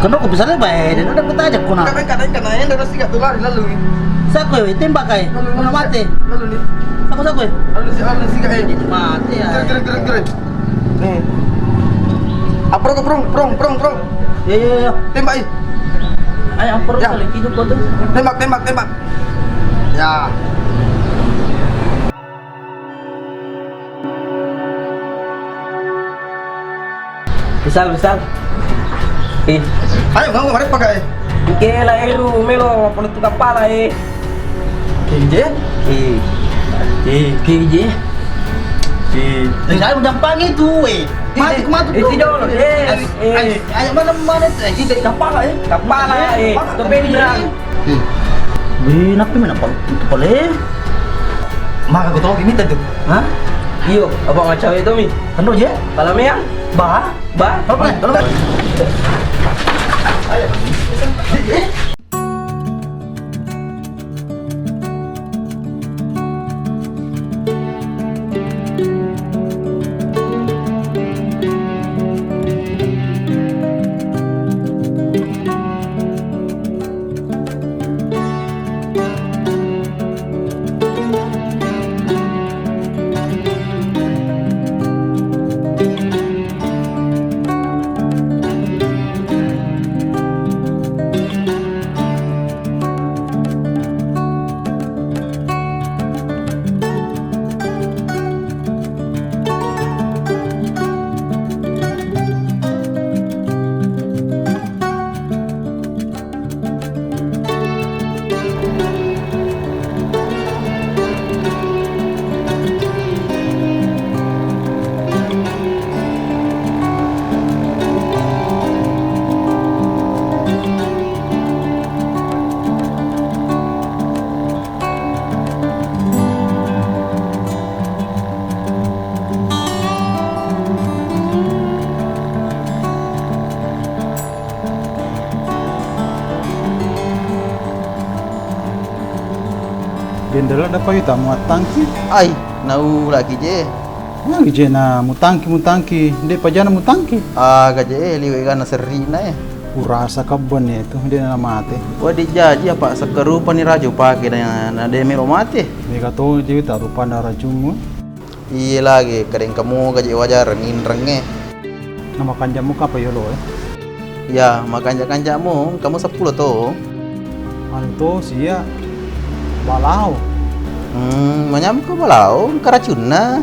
Kena ko bisa lebay, dan udah kita ajak ko na. Kadang-kadang yang dari sikat tu lari lalu. Sa ko tembak kay. Ano mati? Lalu ni. Ako sa ko. Lalu sikat eh. Mati ya. Gerak. Nih. Prong. Ya. Tembak eh. Ay, ang perut Ya. saling hidup ko tuh. Tembak. Ya. Besar. Ayo, mau mari pakai. Ike la eru melo polo tu kapala Kinje? KJ. Saya udah panggil tuh, mati kematu tuh. Itu dulu. Ayo mana tuh? Itu kapala to bedrang. Napi mana pal? Itu pale. Maka ko tahu minta tuh. Hah? Iyo, abang macam itu mi. Ano je? Palame yang? Ba? Tolong. Bendera ada payuta muat tangki. Ay, nau lagi je. Lagi je na mutangki. Hindi pa dyan na mutangki. Aga je, liwe ka na seri na eh. Urasa kabon itu, hindi na mati. Wadi jaji apa sekerupa ni rajo pake na demi romate. Hindi ka to, jadi taruh pada rajungu. Iya lagi, kadang kamu gaji wajar nginreng eh. Nama kanjamu ka pa yolo eh. Ya, makanya-kanjamu, kamu 10 tuh. Anto siya balau. Manyam ko balau, karacun na.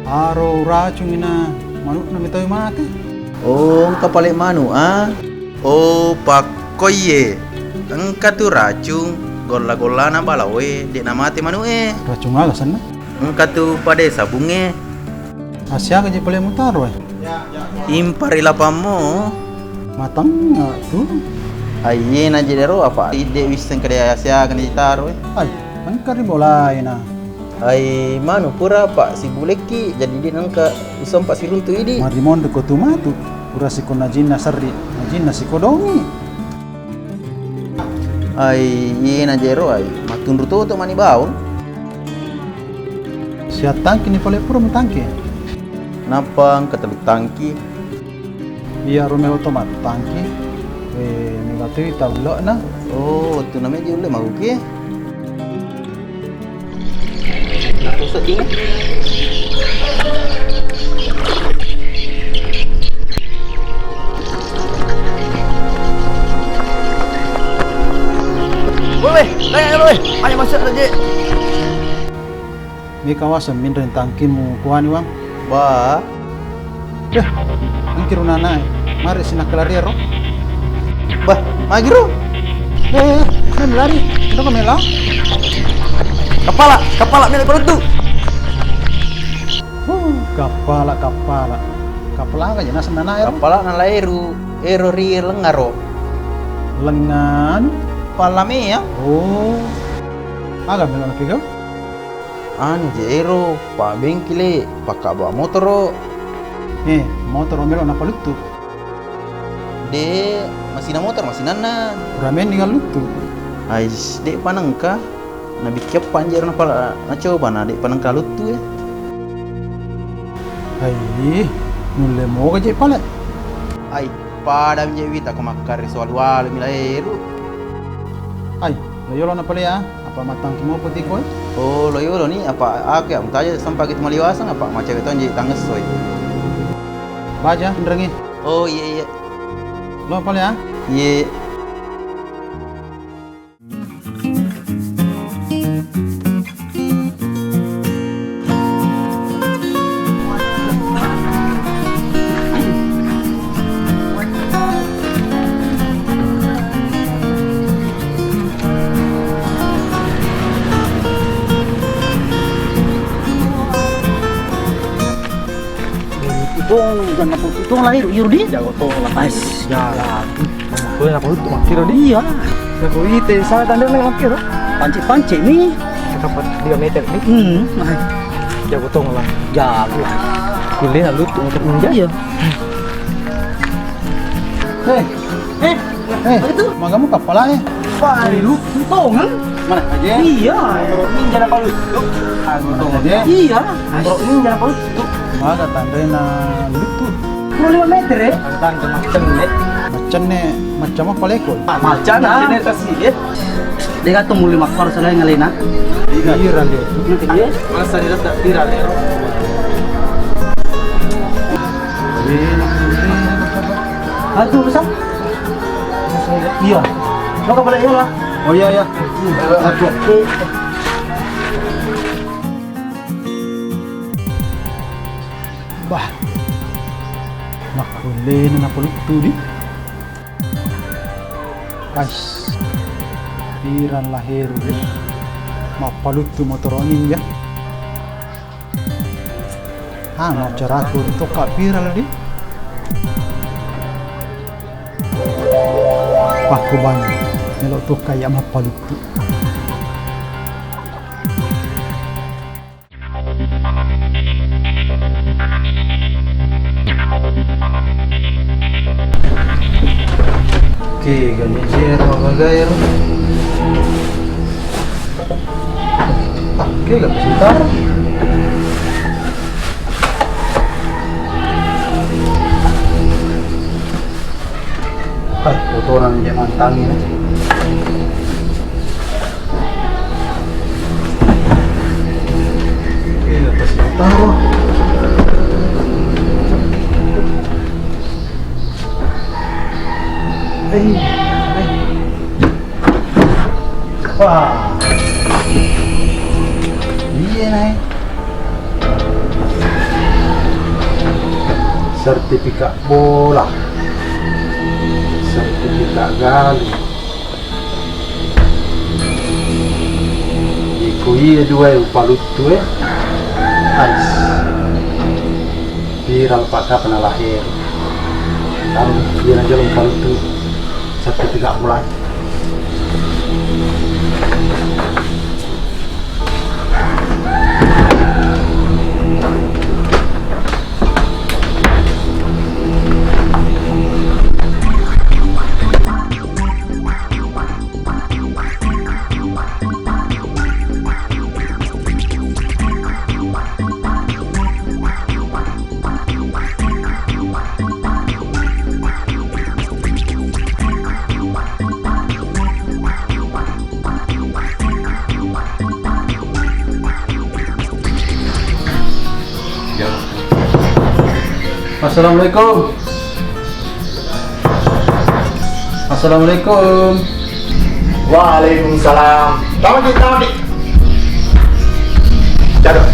Aro racun ina manuk na mitoy mati. Oh, kapalik manu ah. Oh, pakoye. Engka tu racun, gola-gola na balau eh, di na mati manu eh. Racun aga sana. Engka tu pada sabung eh. Asya ka je pala mutaro eh. Impari lapamo. Matang tu. Aye na jedero apa? Ide wisen kada Asia kan ditaro eh. Ay, kan kari bolay na. Ay manu pura pak si buleki jadi dia nangka usam pak sirun tu idi. Marimon de kotumatu. Pura si konajin na sari. Najin na si kodongi. Ay ye na jero ay matundu to mani baun. Siya tangki ni pala pura mutangki. Napang kateluk tangki. Iya Romeo tomat tangki. Negatu itablo na. Oh, tu namanya dia boleh mahu ke? Aku sedih. Boleh. Ayo masuk aja. Ni kawasan min rin tangki mo kuha ni wang. Ba, Ang kirunana eh. Mari sinaklarero. bah, magiro. Kan lari. Ito ka mela? Kepala milik perut tu. Kapala. Kapala ka dyan. Nasa nanay ero. Kapala na lairu, ero ri lengaro. Lengan. Palame ya. Oh. Aga mela na pigaw. Anjero, pa bengkile, pakak bawa motoro. Motor melo na palutu. De, masih na motor, masih nana. Ramen ningal lutu. Ais, dek panangka. Nabi kiap panjer na pala na coba na dek panangka lutu ya. Ay, nulle mo ka dyan pala. Ay, apa dah menjadi wita ko makar soal wal milairu. Ay, loyolo na pala ya. Apa matang kimo putih ko? Oh, lo ni apa aku ya mutaja sampai kita maliwasan apa macam itu jadi tanges soy. Baja, nderengi. Oh iya. Lo pala ya. Iya. Jangan apa itu lahir Yudi. Jago tong lah. Ais, ya. Boleh apa itu makir dia? Iya. Jago ite sa tanda nang makir. Panci nih. Dapat 2 meter ni. Jago tong lah. Jago. Kulit alut untuk menjadi. Iya. Itu magamu kapala eh. Lu tongan. Mana aja? Iya. Ninja na palut. Aku tong Aja. Iya. Bro ninja na palut. Maga tandai na lutu. 5 meter ya. Tanda macam ni. Macam ne, macam apa lekol? Macan Nah, ini kasih ya. Dia kata muli makar selain ngalina. Iya le. Iya. Masa dia tak viral ya. Aduh, besar. Iya. Lo ke balik lah. Oh iya ya. Aku. Bah. Makulin na pala ito di. Guys. Piran lahir di. Mapalut tu motorongin ya. Mau cara aku itu kak piran di. Paku banyak. Kalau tu kayak mapalut tu. Oke, ganti zero bagay. Oke, gak sebentar. Kotoran dia mantangin. Oke, gak sebentar. Wah. Iya nih. Sertifikat bola. Sertifikat gali. Ikui dua upalut tu Ais. Viral pakar pernah lahir. Tahu dia aja upalut tu. Sertifikat bola. Assalamualaikum. Assalamualaikum. Waalaikumsalam. Tamat di. Jatuh.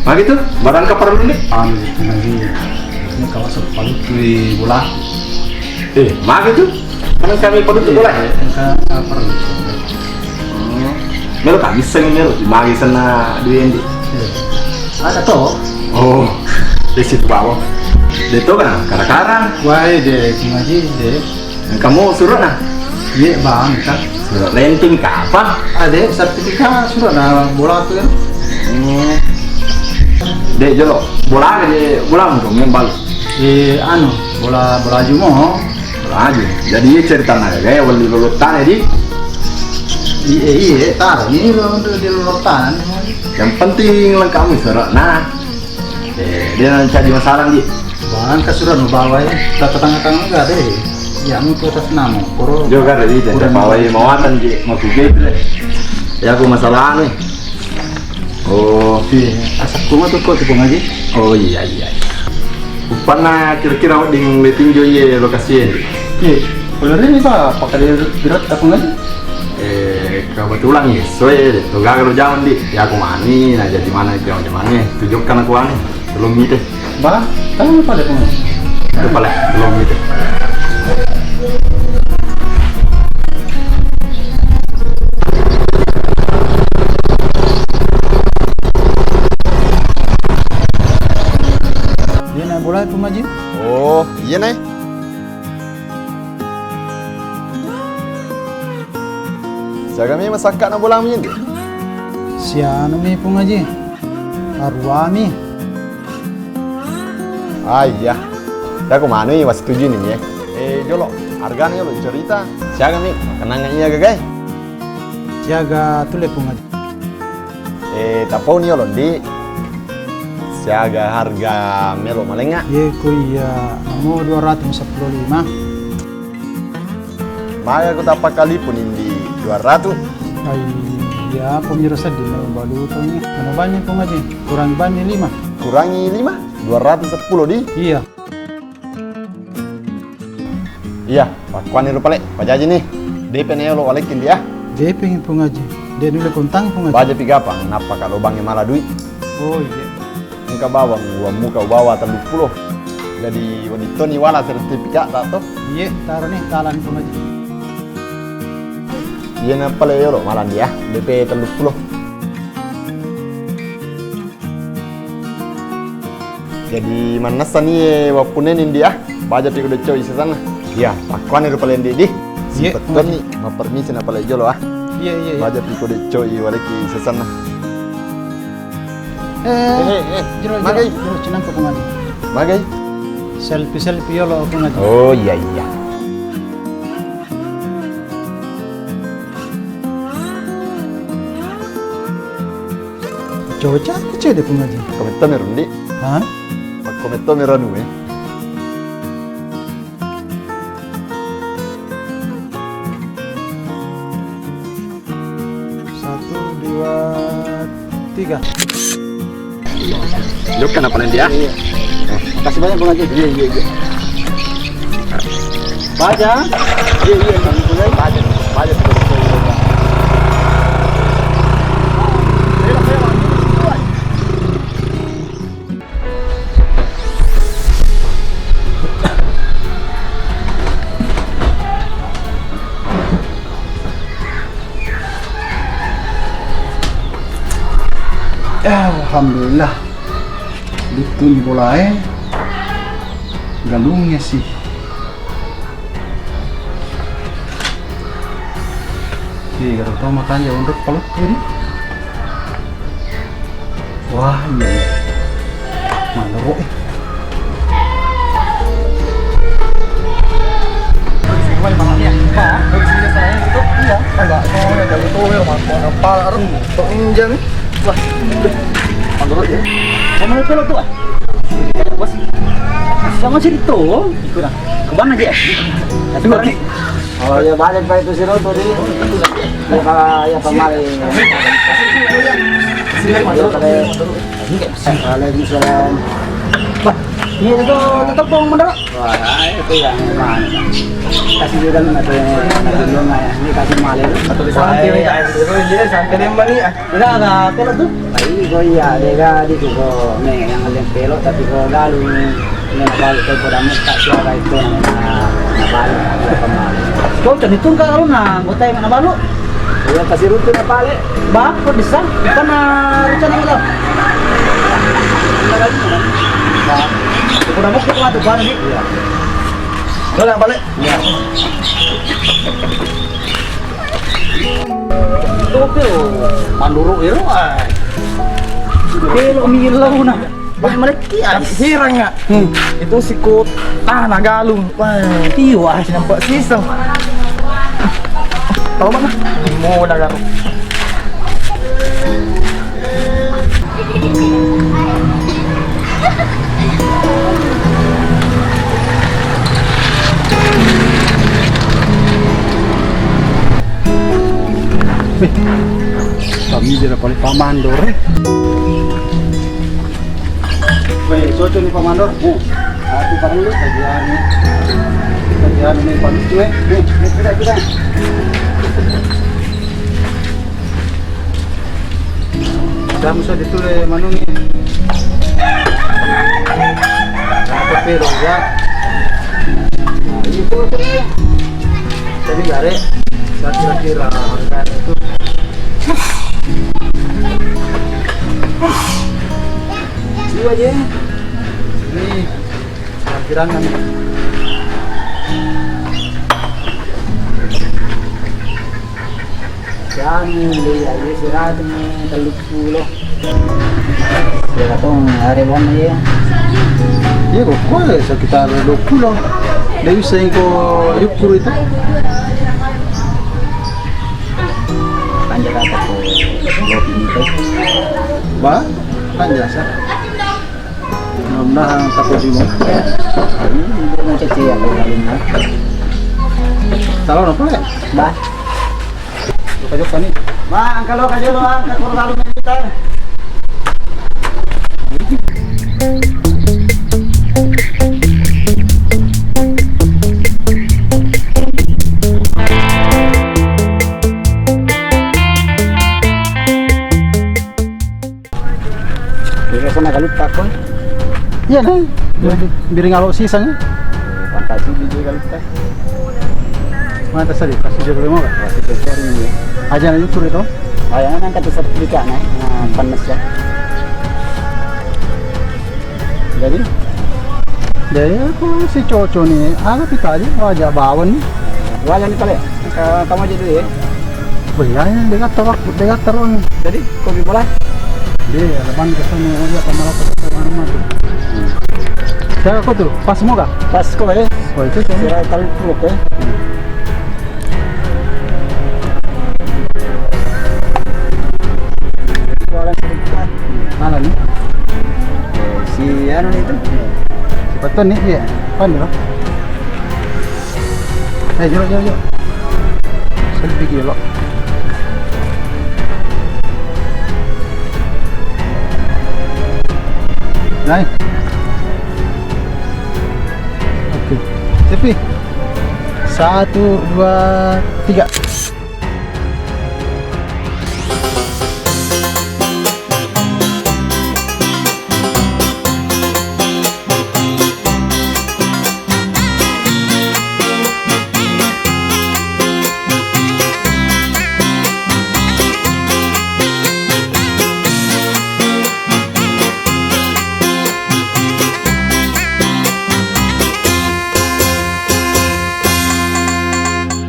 Nah gitu, barang kapar dulu nih. Lagi. Ini kawasan palut di bola. Mah gitu. Mana kami perlu tuh boleh? Enggak perlu. Melo tak bisa melo di mari sana duit ini. Ada toh? Oh, di situ bawah. Di itu kan karang-karang. Wah, deh, ngaji deh. Kamu suruh nah? Iya bang, kan. Suruh lenting kapan? Ada sertifikat sudah nah bola tuh kan. Dek jelo, bola untuk membal. Anu bola jumo. Bola aja. Jadi cerita naga gaya wali lulutan jadi. Iya, taruh ini lo untuk di lulutan. Yang penting lengkap serak. Nah, dia nanti cari masalah di. Bang kasuran bawa ya. Tata tengah-tengah enggak deh. Ya mau ke atas nama. Koro. Juga ada di jadi pawai mawatan di mau kuget deh. Ya aku masalah nih. Oh, Asap kuma tuh kok tipu ngaji. oh iya. Upana kira-kira ding letinjo ye lokasi. Iya. Bener ini Pak, pakai berat apa ngaji? Kebetulan ya, soalnya tuh gak kalau jaman di, ya aku mani, nah jadi mana jauh mana, tunjukkan aku aneh, belum gitu, Bah, kamu pada pengaji? itu paling belum gitu. Dia nak bola pengaji? Oh, iya nih. Saya kami masakan nak bola macam ni. Siapa ni pengaji? Arwami. Ah iya, saya aku mana ni was setuju ni ya. Jolo, harganya lo cerita. Saya kami kenangan iya gagai. Jaga tu le pengaji. Tapau ni lo di. Siaga harga melo malenga. Ye kuya, mau 215. Maka aku tak kali pun di 200. Ay, ya pemirsa di balu tu ni. Mana banyak pengaji? Kurang banyak 5. Kurangi 5, 210 di. Iya. Iya, pakuan ni lupa lek. Pajaji nih. DP ni lo balikin dia. Dia pengen pengaji. Dia nilai kontang pengaji. Baja tiga apa? Napa kalau bangnya malah duit? Oh iya. Muka bawang, gua muka bawa 30. Jadi wanita ni wala sertifikat tak tu? Iya, taruh nih talan pengaji. Iya napa le lo malah dia. DP 30. Jadi mana sani wapunenin dia? Baja tiga udah coy sana. Iya, pakuan ni lupa lendi di. Iya, Betul nih, mau permisi napa le jolo ah. Iya. Baja tiga udah coy walaki sana. Jero Magai. cenang ke pengaji. Magai. Selfie yo lo pengaji. Oh iya. Coba kecil deh pengaji. Komento merundi. Hah? Komento meranu eh. Satu, dua, tiga. Lu kenapa nih dia? Makasih banyak pengaji. Iya. Baca. Iya. Baja. Alhamdulillah. Itu nih bola galungnya sih. Iya, kalau tahu makannya untuk peluk ini. Wah, iya. Mana roh? Wah, makanya. Hah? Bisa saya itu? Iya. Enggak, soalnya kalau itu ya makanya apa harus untuk injang. Wah, menurut ya. Emang itu lo tuh ah? Bos, sama cerita, ikut ah. Kemana aja? Sekarang nih. Oh ya balik pak itu si Roto di. Ya kemarin. Waalaikumsalam. Bah, ini itu tetap bawang mendadak. Wah itu yang mana? Kasih juga nih atau yang belum ya. Ini kasih maler. Atau bisa Sampai dia sampai lembah ni ah. Tidak ada pelot tuh. Ini kau iya dega di tu kau nih yang ada pelot tapi kau lalu nih balik kau dah muka siapa itu na balik kemarin. Kau jadi tuh kalau na, kau tahu mana baru? Ya kasih rute na balik. Bah, kau bisa? Bukan rencana kita. Kau dah mau ke mana tuh baru nih? Kau nak balik? Ya. Tuh manduru itu ah. Kalau milau na, bah mereka Hirang nga. Itu si Kota Nagalung. Wah, tiwa. nampak sisang. Tahu mana? Mo na garo. Sila pala pamandor eh. Weh, soto ni Pamandor. Aku parang lu kajian ni pantu kita. Dah musa ditulis manung ni. Apa pero ya. Ini tu. Jadi gare. Saya kira-kira harga itu. Ini aja. Ini parkiran kan. Jangan lihat ini surat ini 30. Saya tong hari bon ya. Iya kok sekitar 20. Dari saya ko yukur itu. Panjang apa ko lopi ni teh. Ba? Kan jasa. Mudah-mudahan takut juga. Ini mau cek ya kalau lalunya. Salah apa ya? Bah. Kajuk ni. Ma, angkat lo angkat kurang lalu kita. Biasa nak kalut takon. Iya nih. Biring alo sisanya. Fantasi di kalut tak. Mana tadi? Kasih juga mau kan? Masih cari ni. Aja na yukur itu. Ayan ang kata sertifikat na panas ya. Jadi Jadi aku si Coco nih, kita aja wajah bawon nih. wala ni pala. Kamu aja dulu ya. Bayarnya dekat terus. Jadi kopi bola. Dia leban ke sana ya pamalas ke mana tuh. Saya aku tuh pas semua kah? Pas ko eh. Oh itu kan. Sira kalau puluk eh. Wala sertifikat. Mana nih? Si ano nito? Betul nih ya. Pan ya. Jom. Selfie kilo. Naik. Oke. Selfie. 1, 2, 3.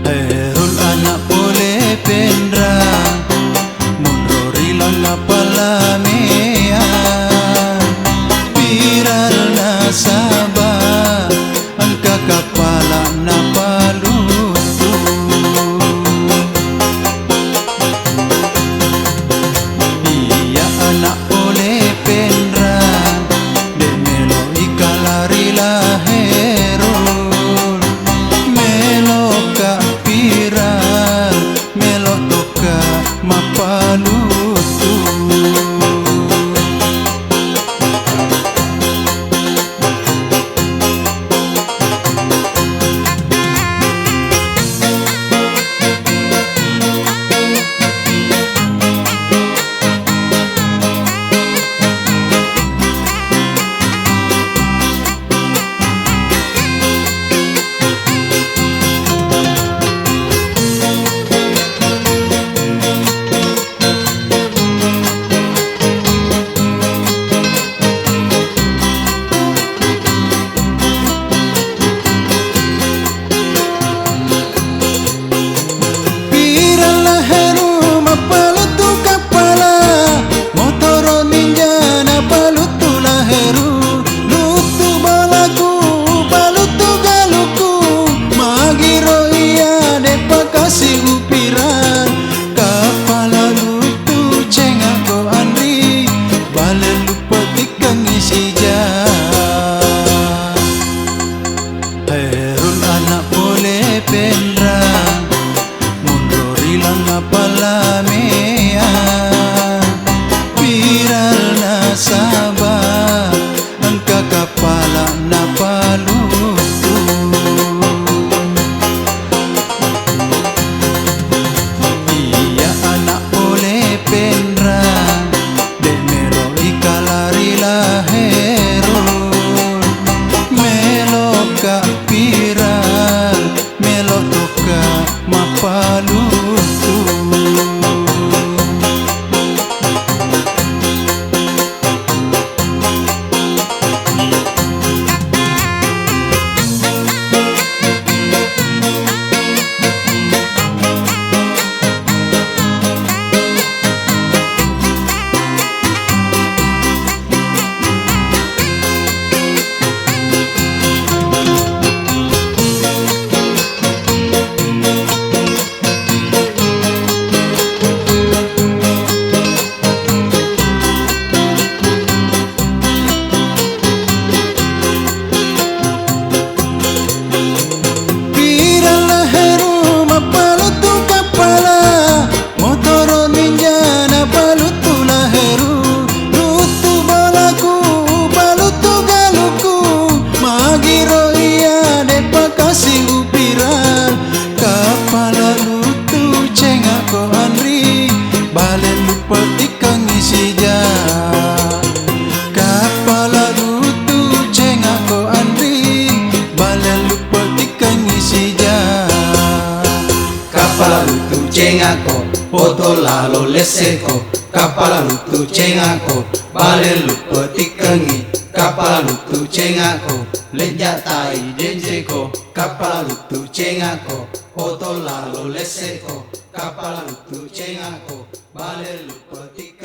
Herul anak boleh pendra Mundori lala palamea Piral nasaba Angka kapala na palutu Iya anak boleh pendra Demelo ikalari laherul Melo ka piral Melo toka mapalutu lupa ikan isija. Kapala rutu cenga ko Andri, bale lupa ikan isija. Kapala rutu cenga ko, poto lalo leseko. Kapala lutu cenga ko, bale lupa ikan i. Kapala lutu cenga ko, leja tai jenjeko. Kapala lutu cenga ko, poto lalo leseko. Kapala lutu cenga ko, bale lupa ikan.